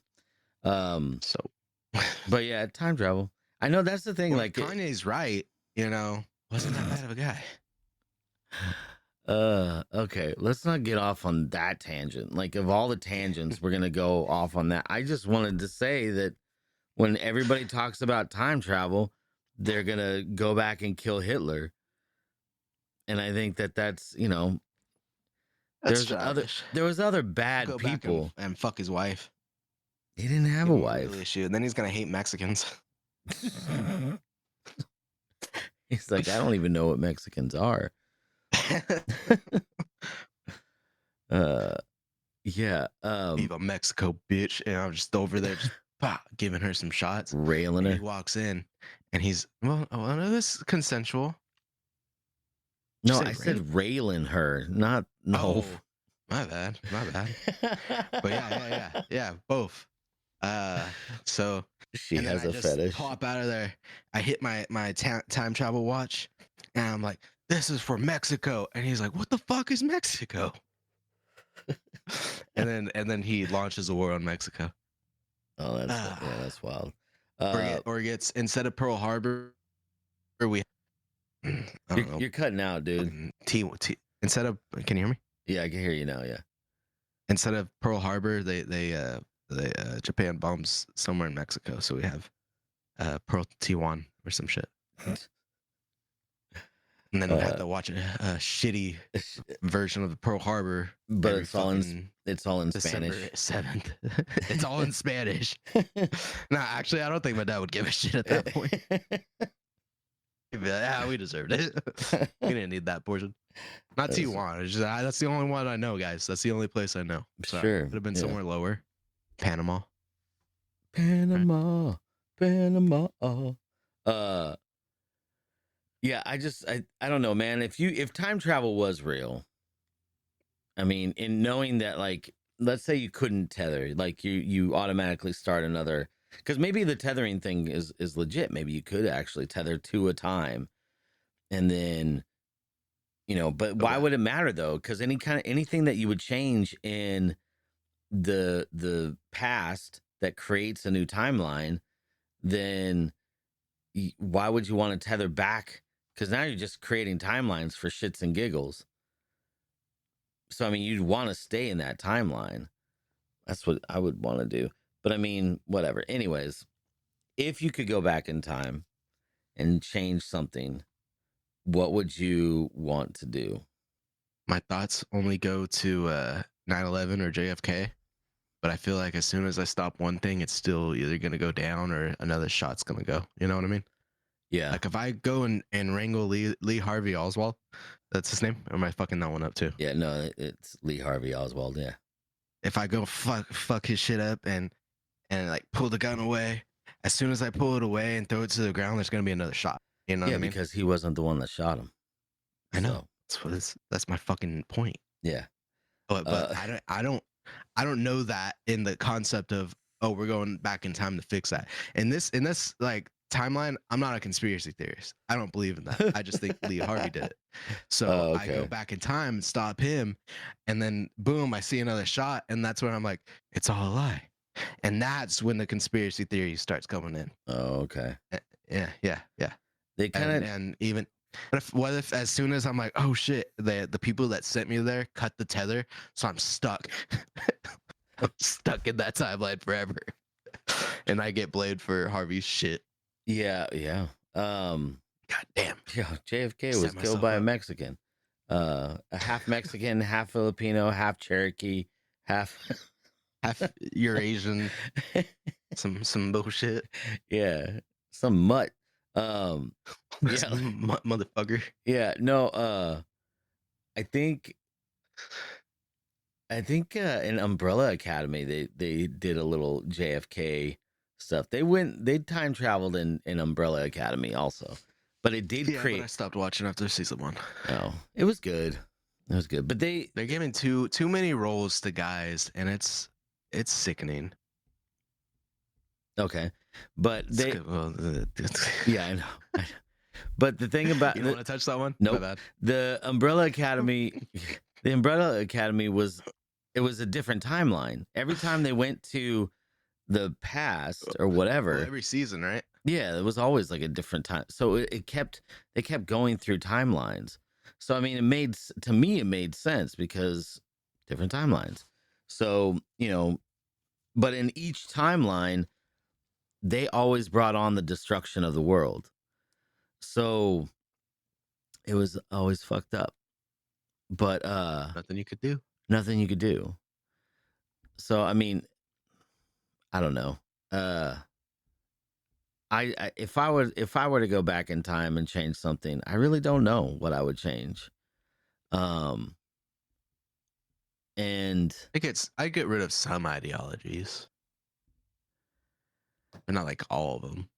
So, But yeah, time travel. I know that's the thing. well, Like, Kanye's right. Wasn't that bad of a guy. okay, let's not get off on that tangent. Like, of all the tangents, we're gonna go off on that. I just wanted to say that when everybody talks about time travel, they're gonna go back and kill Hitler, and I think that's That's there was other bad Go back people. and fuck his wife. He didn't have a Give him wife. real issue. And then he's gonna hate Mexicans. He's like, I don't even know what Mexicans are. Yeah. Viva Mexico, bitch. And I'm just over there, just giving her some shots. Railing And her. he walks in, and he's no, this is consensual. No, say I said railing her, not no. Oh, my bad. But yeah, both. So She and then has I a just fetish. pop out of there. I hit my time travel watch, and I'm like, "This is for Mexico." And he's like, "What the fuck is Mexico?" and then he launches a war on Mexico. Oh, that's wild. Or it gets, instead of Pearl Harbor, we I You're, don't know. you're cutting out, dude. fucking T instead of, can you hear me? Yeah, I can hear you now. Yeah. Instead of Pearl Harbor, Japan bombs somewhere in Mexico, so we have Pearl T1 or some shit. And then we have Uh, to watch a shitty version of the Pearl Harbor but every it's all in fucking it's all in December Spanish. 7th. It's all in Spanish. Nah, actually, I don't think my dad would give a shit at that point. He'd be like, "Yeah, we deserved it. We didn't need that portion." Not That's- Tijuana. It's just, that's the only one I know, guys. That's the only place I know. Sorry. Sure, Could have been yeah. somewhere lower. Panama. Panama, Panama. Yeah, I don't know, man. If time travel was real, I mean, in knowing that, like, let's say you couldn't tether, like you automatically start another, because maybe the tethering thing is legit. Maybe you could actually tether to a time, and then, but why would it matter though? Because anything that you would change in the past that creates a new timeline, then why would you want to tether back? Because now you're just creating timelines for shits and giggles. So, I mean, you'd want to stay in that timeline. That's what I would want to do. But I mean, whatever. Anyways, if you could go back in time and change something, what would you want to do? My thoughts only go to 9/11 or JFK, but I feel like as soon as I stop one thing, it's still either going to go down or another shot's going to go. You know what I mean? Yeah. Like if I go and wrangle Lee Harvey Oswald, that's his name? Or am I fucking that one up too? Yeah, no, it's Lee Harvey Oswald. Yeah. If I go fuck his shit up and like pull the gun away, as soon as I pull it away and throw it to the ground, there's going to be another shot. You know what I mean? Because he wasn't the one that shot him. I know. That's my fucking point. Yeah. But I don't know that in the concept of, oh, we're going back in time to fix that. In this like timeline, I'm not a conspiracy theorist. I don't believe in that. I just think Lee Harvey did it. So I go back in time and stop him, and then boom, I see another shot, and that's when I'm like, it's all a lie. And that's when the conspiracy theory starts coming in. Oh, okay. Yeah. They kind of and even what if as soon as I'm like, oh shit, the people that sent me there cut the tether, so I'm stuck. I'm stuck in that timeline forever. And I get blamed for Harvey's shit. Yeah. God damn. Yeah, JFK was killed by a Mexican. A half Mexican, half Filipino, half Cherokee, half Eurasian. some bullshit. Yeah. Some mutt. Motherfucker. Yeah, no, I think in Umbrella Academy they did a little JFK stuff. They time traveled in Umbrella Academy also. But it did create. But I stopped watching after season 1. Oh, it was good. It was good. But they're giving too many roles to guys, and it's sickening. Okay. But yeah, I know. But the thing about you don't want to touch that one? Nope. The Umbrella Academy was a different timeline. Every time they went to the past or whatever. Well, every season, right? Yeah, it was always like a different time. So they kept going through timelines. So I mean, it made sense because different timelines. So, but in each timeline, they always brought on the destruction of the world. So it was always fucked up. But nothing you could do. Nothing you could do. So I mean, I don't know. I if I were to go back in time and change something, I really don't know what I would change. And I get rid of some ideologies, but not like all of them.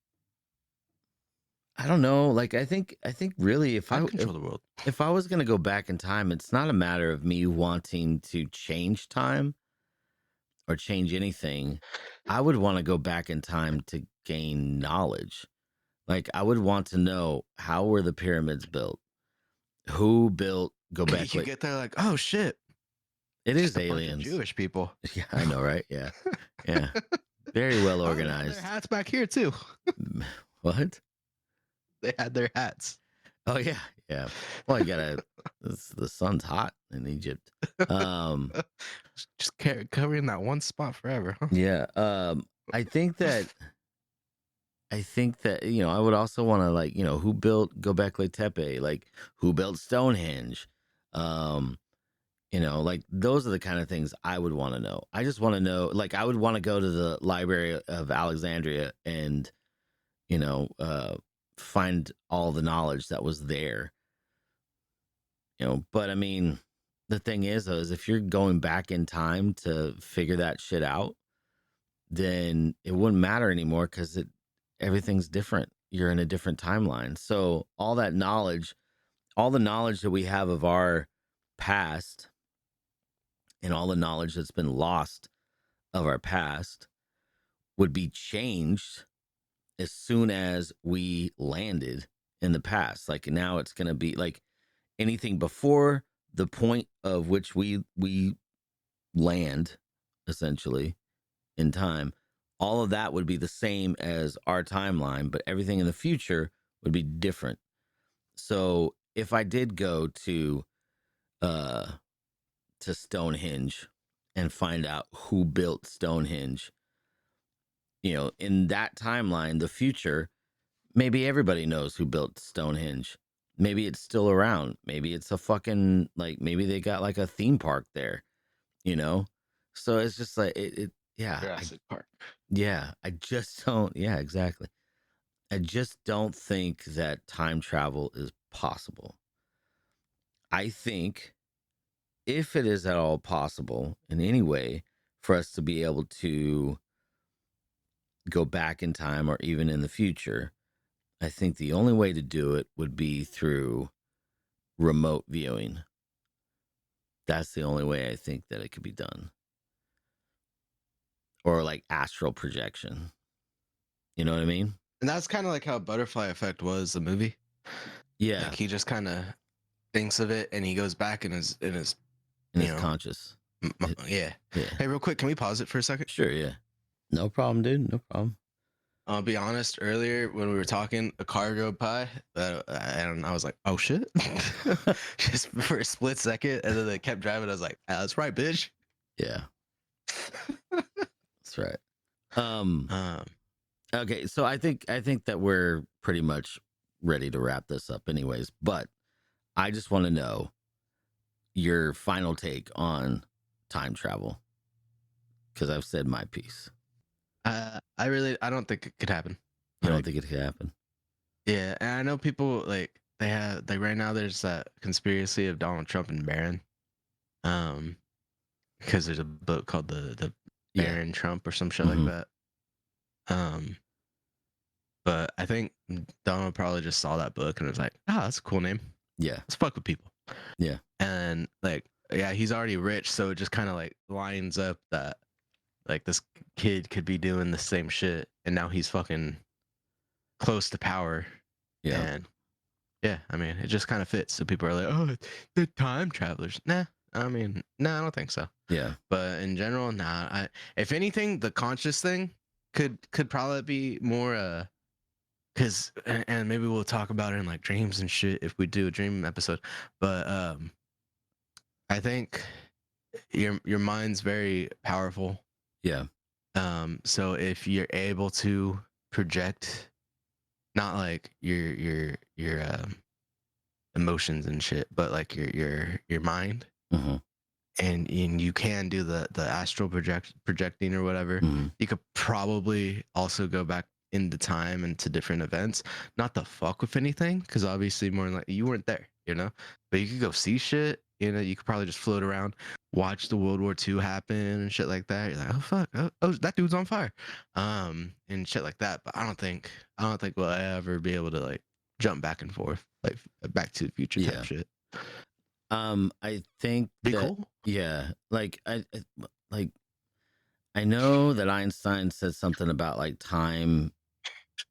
I don't know. Like I think really, if I control the world, if I was gonna go back in time, it's not a matter of me wanting to change time or change anything. I would want to go back in time to gain knowledge. Like I would want to know, how were the pyramids built? Who built Göbekli? You get there like, oh shit, it is aliens. Jewish people. Yeah, I know, right? Yeah. Very well organized. Their hats back here too. What? They had their hats. Oh yeah, yeah. Well, you gotta. The sun's hot in Egypt. Um, Just covering that one spot forever, huh? yeah. I think that I would also want to, like, who built Göbekli Tepe, like who built Stonehenge. Um, like those are the kind of things I would want to know. I just want to know, like, I would want to go to the Library of Alexandria and you know uh find all the knowledge that was there. But I mean, the thing is, though, is if you're going back in time to figure that shit out, then it wouldn't matter anymore because everything's different. You're in a different timeline. So all that knowledge, all the knowledge that we have of our past, and all the knowledge that's been lost of our past would be changed as soon as we landed in the past. Like now it's going to be like anything before the point of which we land, essentially, in time, all of that would be the same as our timeline, but everything in the future would be different. So if I did go uh to Stonehenge and find out who built Stonehenge, in that timeline, the future, maybe everybody knows who built Stonehenge. Maybe it's still around. Maybe it's a fucking, like, maybe they got like a theme park there, you know? So it's just like yeah, Jurassic Park. I just don't, yeah, exactly. I just don't think that time travel is possible. I think if it is at all possible in any way for us to be able to go back in time or even in the future, I think the only way to do it would be through remote viewing. That's the only way I think that it could be done. Or like astral projection. You know what I mean? And that's kind of like how Butterfly Effect was, the movie. Yeah. Like he just kind of thinks of it and he goes back in his And you it's know conscious. yeah. Yeah. Hey, real quick, can we pause it for a second? Sure, yeah. No problem, dude. No problem. I'll be honest. Earlier when we were talking, a car drove by, and I was like, "Oh shit!" Just for a split second, and then they kept driving. I was like, "That's right, bitch." Yeah. That's right. Um Um, okay, so I think that we're pretty much ready to wrap this up anyways, but I just want to know your final take on time travel cuz I've said my piece. I don't think it could happen. You don't Like, think it could happen? yeah, and I know people like they have like right now. There's that conspiracy of Donald Trump and Barron, um, because there's a book called the Yeah. Barron Trump or some shit like Mhm. that. Um, but I think Donald probably just saw that book and was like, "Ah, that's a cool name. Yeah. Let's fuck with people." Yeah. And like, yeah, he's already rich, so it just kind of like lines up that like this kid could be doing the same shit, and now he's fucking close to power. Yeah. And yeah, I mean, it just kind of fits. So people are like, "Oh, the time travelers." Nah, I mean, nah, I don't think so. Yeah. But in general, nah. If anything, the conscious thing could probably be more because and maybe we'll talk about it in like dreams and shit if we do a dream episode. But I think your mind's very powerful. Yeah. So if you're able to project not like your emotions and shit, but like your mind, Mhm. and you can do the astral projecting or whatever, Mhm. you could probably also go back into time and to different events, not to fuck with anything, because obviously more than like you weren't there, but you could go see shit. You could probably just float around, watch the World War II happen and shit like that. You're like, oh fuck, oh that dude's on fire, and shit like that. But I don't think we'll ever be able to like jump back and forth like Back to the Future type Yeah. shit. I think Be that, cool. yeah, like like I know that Einstein said something about like time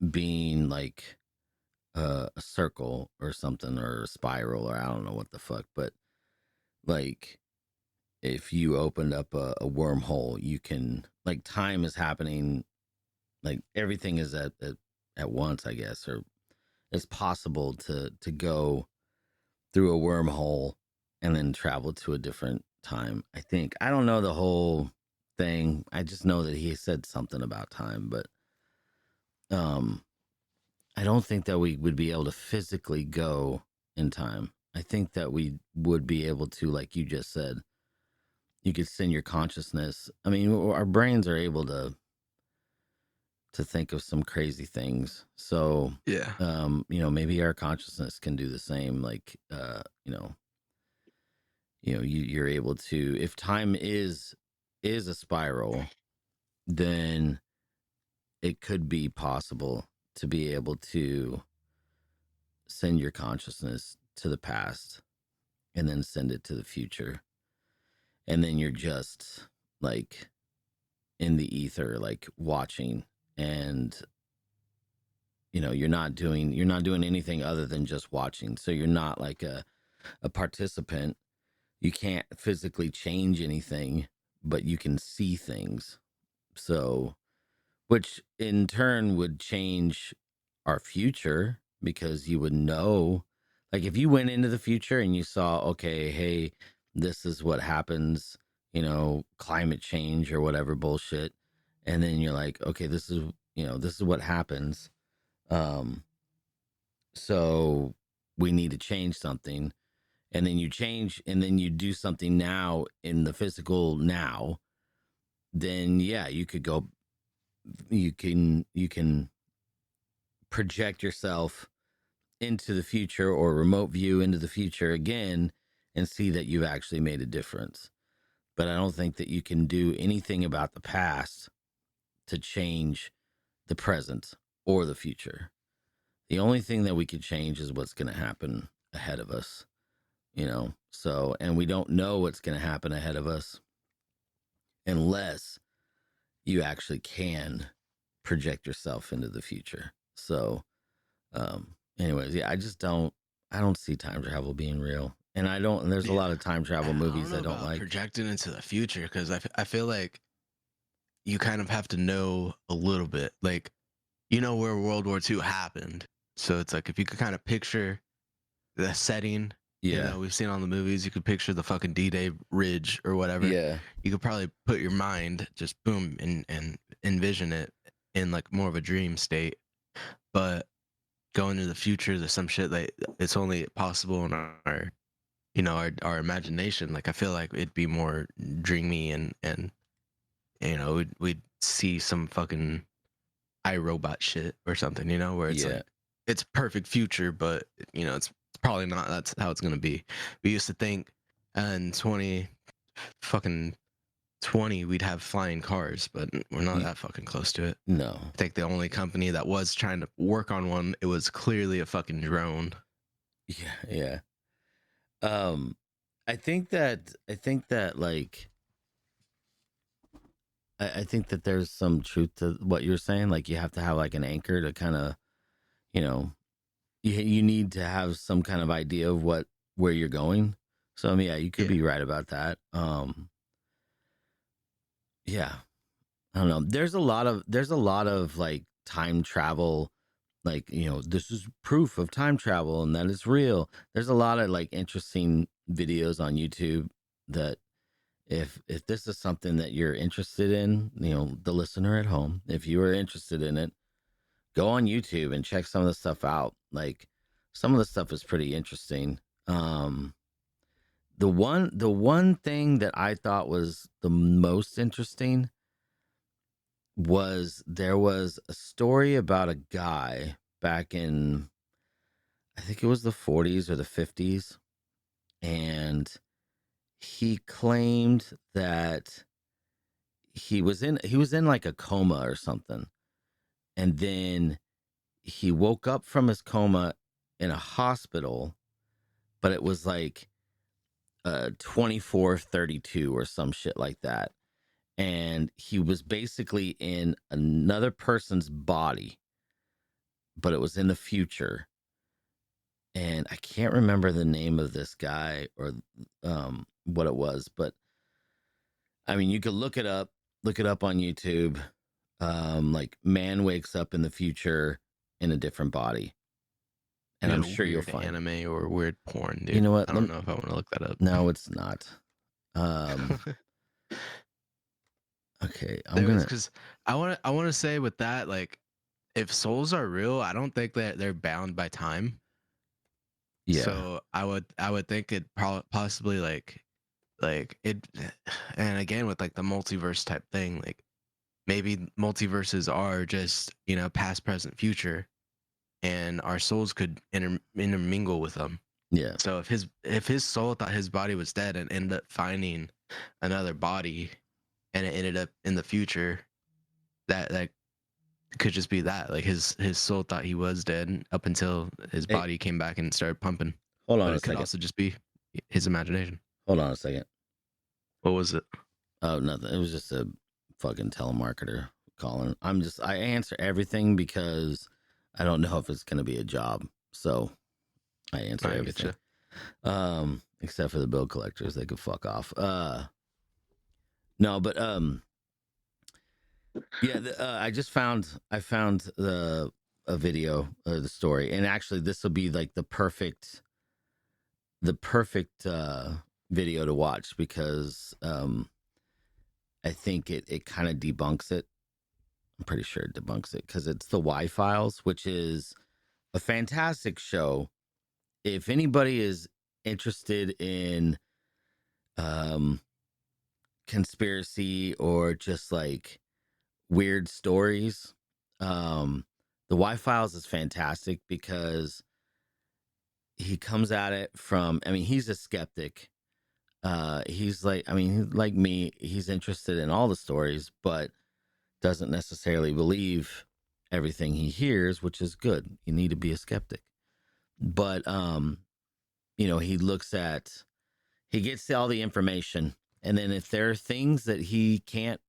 being like a circle or something, or a spiral, or I don't know what the fuck, but like if you opened up a wormhole, you can, like, time is happening, like everything is at once, I guess, or it's possible to go through a wormhole and then travel to a different time. I think I don't know the whole thing. I just know that he said something about time, but um, I don't think that we would be able to physically go in time. I think that we would be able to, like you just said, you could send your consciousness. I mean, our brains are able to think of some crazy things. So, Yeah. maybe our consciousness can do the same. Like, you're able to, if time is a spiral, then it could be possible to be able to send your consciousness to the past and then send it to the future. And then you're just like in the ether, like watching, and you're not doing anything other than just watching. So you're not like a participant. You can't physically change anything, but you can see things. So, which in turn would change our future, because you would know, like if you went into the future and you saw, okay, hey, this is what happens, climate change or whatever bullshit. And then you're like, okay, this is what happens. Um, so we need to change something. And then you change, and then you do something now in the physical now. Then yeah, you can project yourself into the future or remote view into the future again and see that you've actually made a difference. But I don't think that you can do anything about the past to change the present or the future. The only thing that we could change is what's going to happen ahead of us, So, and we don't know what's going to happen ahead of us unless you actually can project yourself into the future. So, anyways, yeah, I don't see time travel being real. And there's a Yeah. lot of time travel I don't movies know I don't about like. projecting into the future because I feel like you kind of have to know a little bit. Like, you know where World War II happened. So it's like if you could kind of picture the setting, Yeah. we've seen on the movies, you could picture the fucking D-Day Ridge or whatever. Yeah. You could probably put your mind just boom and envision it in like more of a dream state. But going to the future, there's some shit that it's only possible in our imagination. Like I feel like it'd be more dreamy and we'd see some fucking iRobot shit or something, where it's Yeah. like it's perfect future, but it's probably not. That's how it's gonna be. We used to think in 20 fucking 20 we'd have flying cars, but we're not Y- that fucking close to it. no. I think the only company that was trying to work on one, it was clearly a fucking drone. Yeah. Yeah. Um, I think that like I think that there's some truth to what you're saying. Like you have to have like an anchor to kind of, you know, you need to have some kind of idea of where you're going. So I mean, yeah, you could Yeah, be right about that. Yeah, I don't know. There's a lot of like time travel, like this is proof of time travel and that it's real. There's a lot of like interesting videos on YouTube that if this is something that you're interested in, the listener at home, if you are interested in it, go on YouTube and check some of the stuff out. Like some of the stuff is pretty interesting. Um, the one thing that I thought was the most interesting was there was a story about a guy back in, I think it was the 40s or the 50s, and he claimed that he was in like a coma or something, and then he woke up from his coma in a hospital, but it was like 2432 or some shit like that, and he was basically in another person's body, but it was in the future. And I can't remember the name of this guy or what it was, but I mean, you could look it up on YouTube. Like man wakes up in the future in a different body, and You I'm know, sure you'll weird find. anime or weird porn, dude. You know what? I don't know if I want to look that up. No, it's not. Okay, I'm There is gonna. because I want to say with that, like, if souls are real, I don't think that they're bound by time. Yeah, So I would think it possibly like it, and again with like the multiverse type thing, like maybe multiverses are just, past, present, future, and our souls could intermingle with them. yeah. So if his soul thought his body was dead and ended up finding another body, and it ended up in the future, that could just be that, like his soul thought he was dead up until his Hey, body came back and started pumping. hold on But a it could second. also just be his imagination. Hold on a second. What was it? Oh, nothing. It was just a fucking telemarketer calling. I answer everything because I don't know if it's gonna be a job, so I answer I get everything. you. Except for the bill collectors, they could fuck off. No, but yeah. I found a video, the story, and actually, this will be like the perfect video to watch because I think it kind of debunks it. I'm pretty sure it debunks it because it's the Y Files, which is a fantastic show. If anybody is interested in um, conspiracy or just like weird stories, the Y Files is fantastic because he comes at it from. I mean, he's a skeptic. He's like, I mean, like me, he's interested in all the stories, but doesn't necessarily believe everything he hears, which is good. You need to be a skeptic. But he he gets all the information, and then if there are things that he can't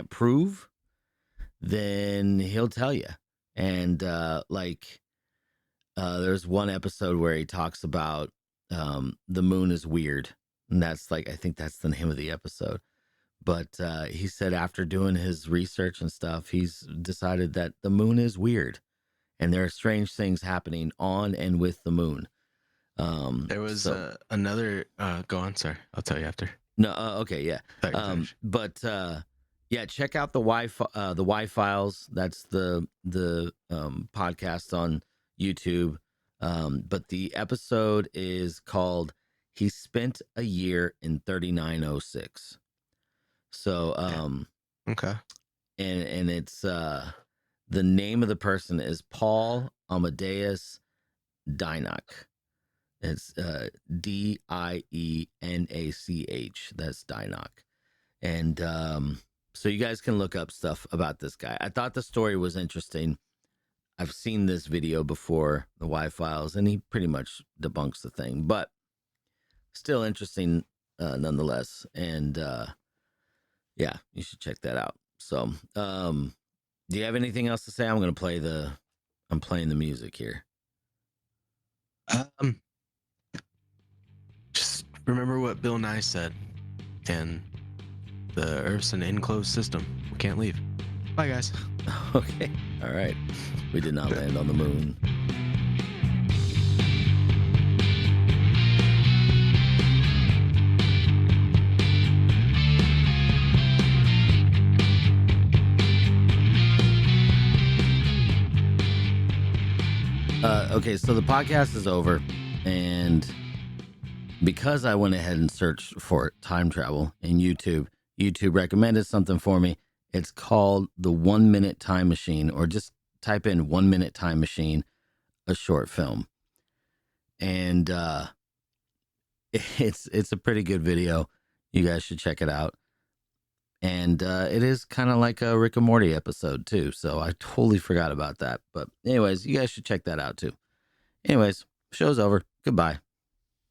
prove, then he'll tell you. And there's one episode where he talks about the moon is weird, and that's like, I think that's the name of the episode. But he said after doing his research and stuff, he's decided that the moon is weird, and there are strange things happening on and with the moon. There was So another. Go on, sorry. I'll tell you after. no, okay, yeah. Thought you finished. But yeah, check out the Y Files. That's the podcast on YouTube. But the episode is called "He Spent a Year in 3906." So Okay. and it's the name of the person is Paul Amadeus Dynach. It's Dienach. That's Dynach. And so you guys can look up stuff about this guy. I thought the story was interesting. I've seen this video before, the Y Files, and he pretty much debunks the thing, but still interesting nonetheless. And yeah, you should check that out. So, do you have anything else to say? I'm playing the music here. Just remember what Bill Nye said, and the Earth's an enclosed system. We can't leave. Bye, guys. Okay. All right. We did not land on the moon. Okay, so the podcast is over, and because I went ahead and searched for time travel in YouTube recommended something for me. It's called the 1 Minute Time Machine, or just type in 1 Minute Time Machine, a short film. And it's a pretty good video. You guys should check it out. And it is kind of like a Rick and Morty episode too. So I totally forgot about that. But anyways, you guys should check that out too. Anyways, show's over. Goodbye.